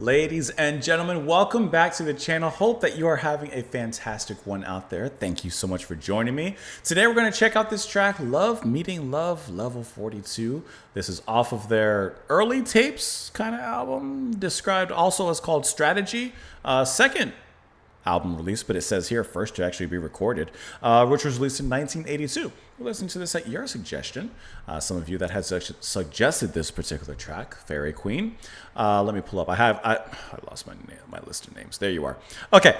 Ladies and gentlemen, welcome back to the channel. Hope that you are having a fantastic one out there. Thank you so much for joining me. Today we're going to check out this track, Love Meeting Love, Level 42. This is off of their early tapes kind of album, described also as called Strategy. Second album release, but it says here first to actually be recorded, which was released in 1982. We're listening to this at your suggestion. Some of you that had suggested this particular track, Fairy Queen. Let me pull up. I lost my name, my list of names. There you are. Okay,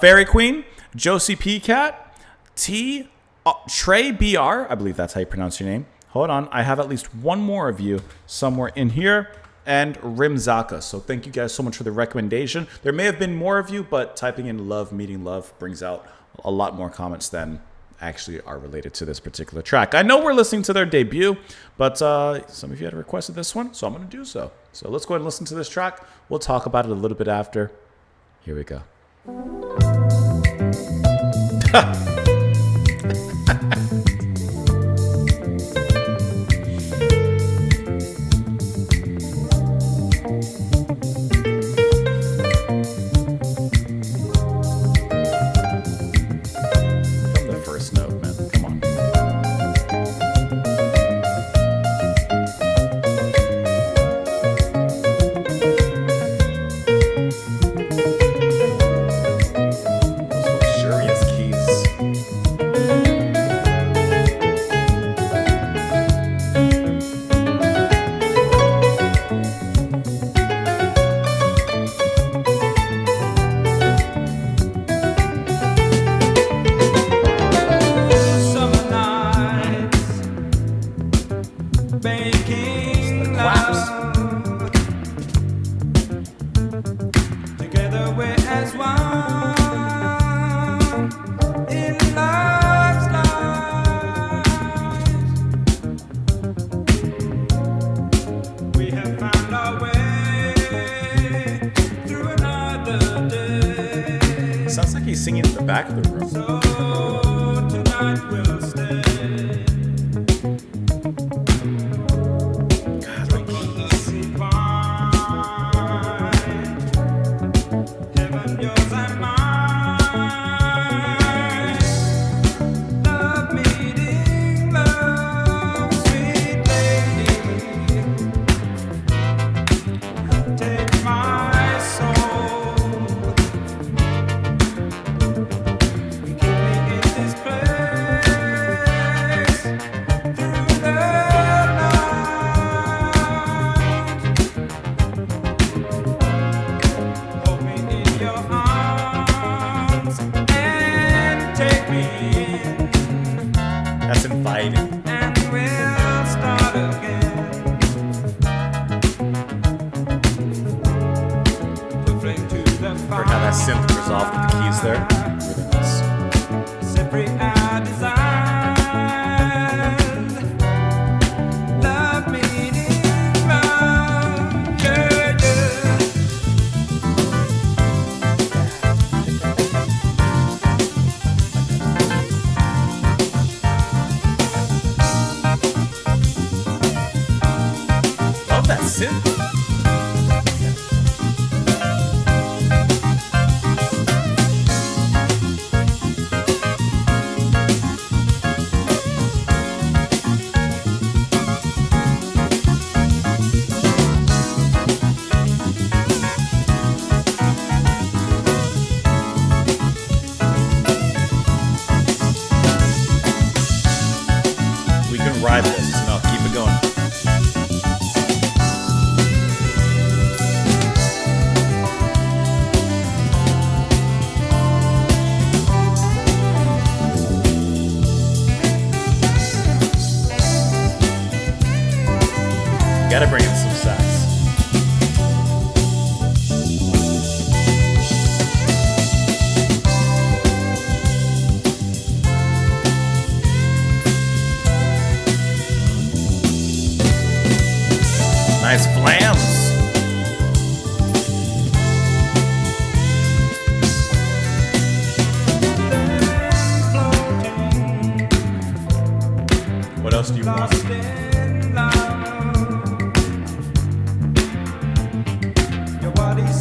Fairy Queen, Josie P. Cat, Trey BR. I believe that's how you pronounce your name. Hold on, I have at least one more of you somewhere in here. And Rimzaka. So thank you guys so much for the recommendation. There may have been more of you, but typing in Love Meeting Love brings out a lot more comments than actually are related to this particular track. I know we're listening to their debut, but some of you had requested this one, so I'm going to do so. So let's go ahead and listen to this track. We'll talk about it a little bit after. Here we go. Sounds like he's singing in the back of the room. So tonight we'll stay. God, the keys. Heaven, yours and mine. Love meeting love, sweet lady. Take my soul. That's inviting. And we'll start again. Heard how that synth resolved with the keys there. Really nice. Separate our design. Love meeting love. Yeah, yeah. Love that synth.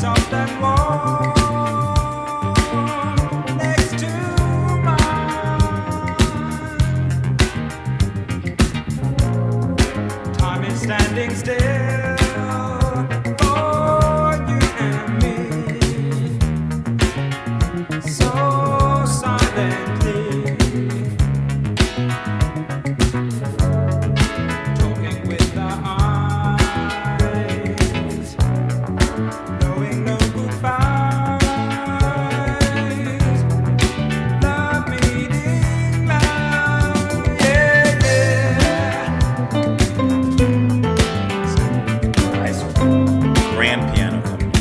soft and warm next to mine. Time is standing still for you and me, so silently. Talking with our eyes, knowing no goodbyes. Love meeting love, yeah, yeah. Nice grand piano coming in.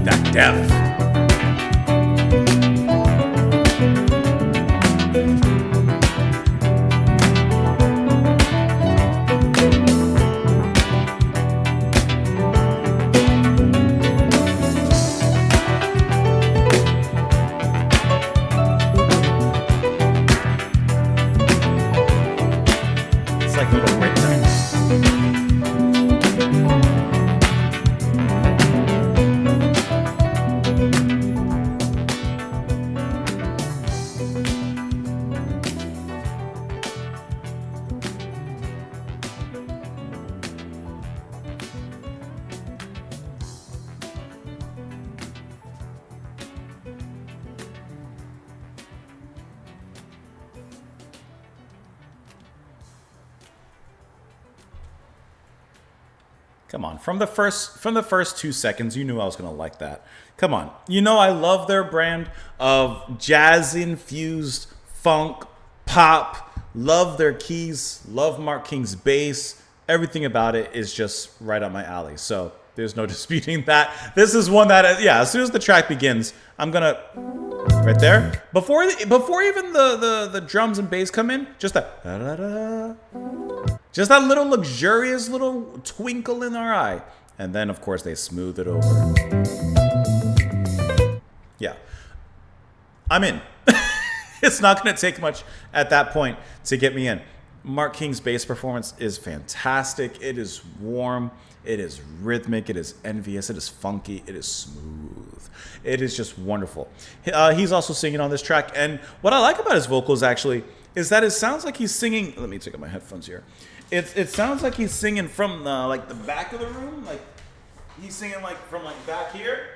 That depth. It's like a little breakdown. Come on, from the first 2 seconds, you knew I was gonna like that. Come on, you know I love their brand of jazz infused funk pop. Love their keys. Love Mark King's bass. Everything about it is just right up my alley. So there's no disputing that. This is one that, yeah, as soon as the track begins, I'm gonna right there before even the drums and bass come in, just that da-da-da. Just that little luxurious little twinkle in our eye. And then, of course, they smooth it over. Yeah. I'm in. It's not going to take much at that point to get me in. Mark King's bass performance is fantastic. It is warm. It is rhythmic. It is envious. It is funky. It is smooth. It is just wonderful. He's also singing on this track. And what I like about his vocals, actually, is that it sounds like he's singing. Let me take out my headphones here. It sounds like he's singing from like the back of the room, like he's singing like from like back here.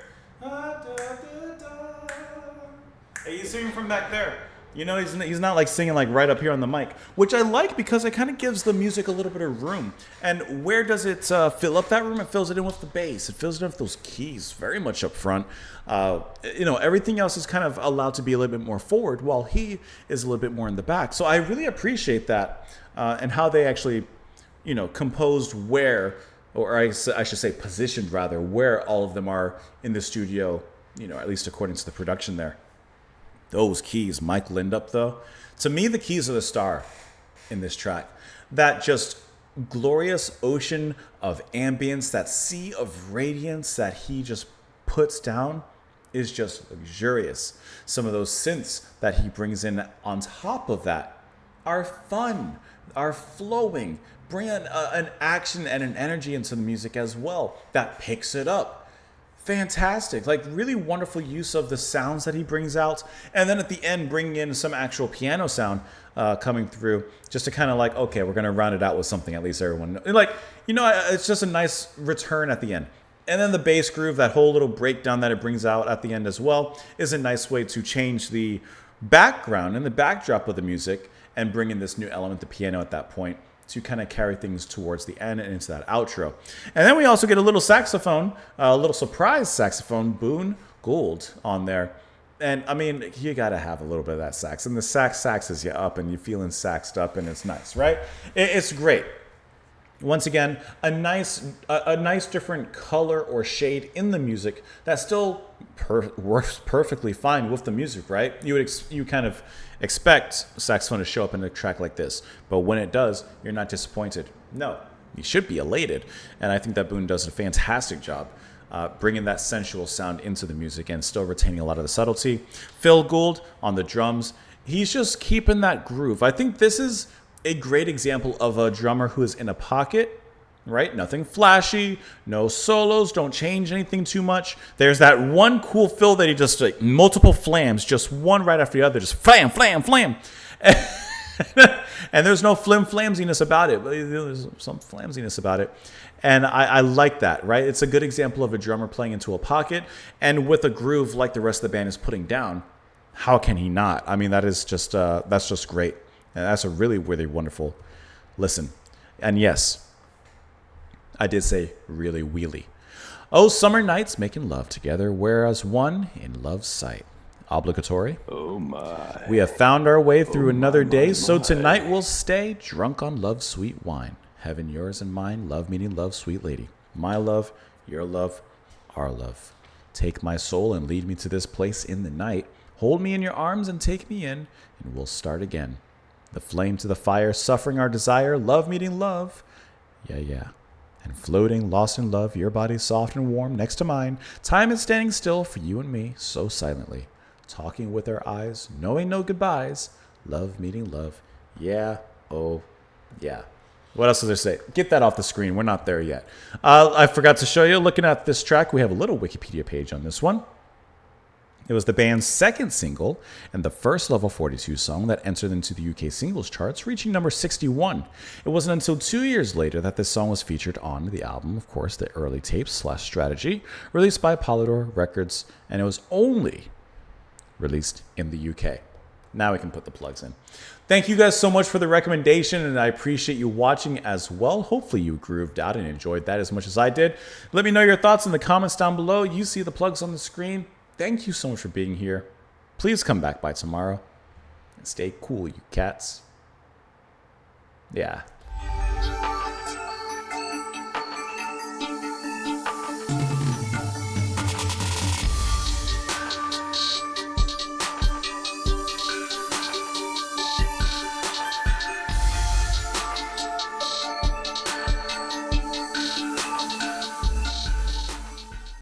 He's singing from back there. You know, he's not like singing like right up here on the mic, which I like because it kind of gives the music a little bit of room. And where does it fill up that room? It fills it in with the bass. It fills it in with those keys, very much up front. You know, everything else is kind of allowed to be a little bit more forward, while he is a little bit more in the back. So I really appreciate that. And how they actually, you know, composed where, or I should say positioned rather, where all of them are in the studio, you know, at least according to the production there. Those keys, Mike Lindup, though. To me, the keys are the star in this track. That just glorious ocean of ambience, that sea of radiance that he just puts down is just luxurious. Some of those synths that he brings in on top of that are fun, are flowing, bring an action and an energy into the music as well that picks it up. Fantastic, like really wonderful use of the sounds that he brings out, and then at the end bringing in some actual piano sound coming through, just to kind of like, okay, we're gonna round it out with something at least everyone like, you know, it's just a nice return at the end. And then the bass groove, that whole little breakdown that it brings out at the end as well, is a nice way to change the background and the backdrop of the music and bring in this new element, the piano at that point, to kind of carry things towards the end and into that outro. And then we also get a little saxophone, a little surprise saxophone, Boone Gould on there. And I mean, you gotta have a little bit of that sax, and the sax saxes you up, and you're feeling saxed up, and it's nice, right? It's great. Once again, a nice different color or shade in the music that still works perfectly fine with the music, right? You kind of expect saxophone to show up in a track like this, but when it does, you're not disappointed. No, you should be elated, and I think that Boone does a fantastic job bringing that sensual sound into the music and still retaining a lot of the subtlety. Phil Gould on the drums, he's just keeping that groove. I think this is a great example of a drummer who is in a pocket, right? Nothing flashy, no solos, don't change anything too much. There's that one cool fill that he just like multiple flams, just one right after the other, just flam, flam, flam. And there's no flamsiness about it, but there's some flamsiness about it. And I like that, right? It's a good example of a drummer playing into a pocket and with a groove like the rest of the band is putting down. How can he not? I mean, that's just great. And that's a really, really wonderful listen. And yes, I did say really wheelie. Oh, summer nights making love together, whereas one in love's sight. Obligatory. Oh my. We have found our way through another day, so tonight we'll stay drunk on love's sweet wine. Heaven, yours and mine, love meeting love, sweet lady. My love, your love, our love. Take my soul and lead me to this place in the night. Hold me in your arms and take me in, and we'll start again. The flame to the fire, suffering our desire, love meeting love. Yeah. And floating, lost in love, your body soft and warm next to mine. Time is standing still for you and me, so silently. Talking with our eyes, knowing no goodbyes. Love meeting love. Yeah, oh, yeah. What else does there say? Get that off the screen. We're not there yet. I forgot to show you, looking at this track, we have a little Wikipedia page on this one. It was the band's second single and the first Level 42 song that entered into the UK singles charts, reaching number 61. It wasn't until 2 years later that this song was featured on the album, of course, the Early Tapes/Strategy, released by Polydor Records, and it was only released in the UK. Now we can put the plugs in. Thank you guys so much for the recommendation, and I appreciate you watching as well. Hopefully you grooved out and enjoyed that as much as I did. Let me know your thoughts in the comments down below. You see the plugs on the screen. Thank you so much for being here. Please come back by tomorrow. And stay cool, you cats. Yeah.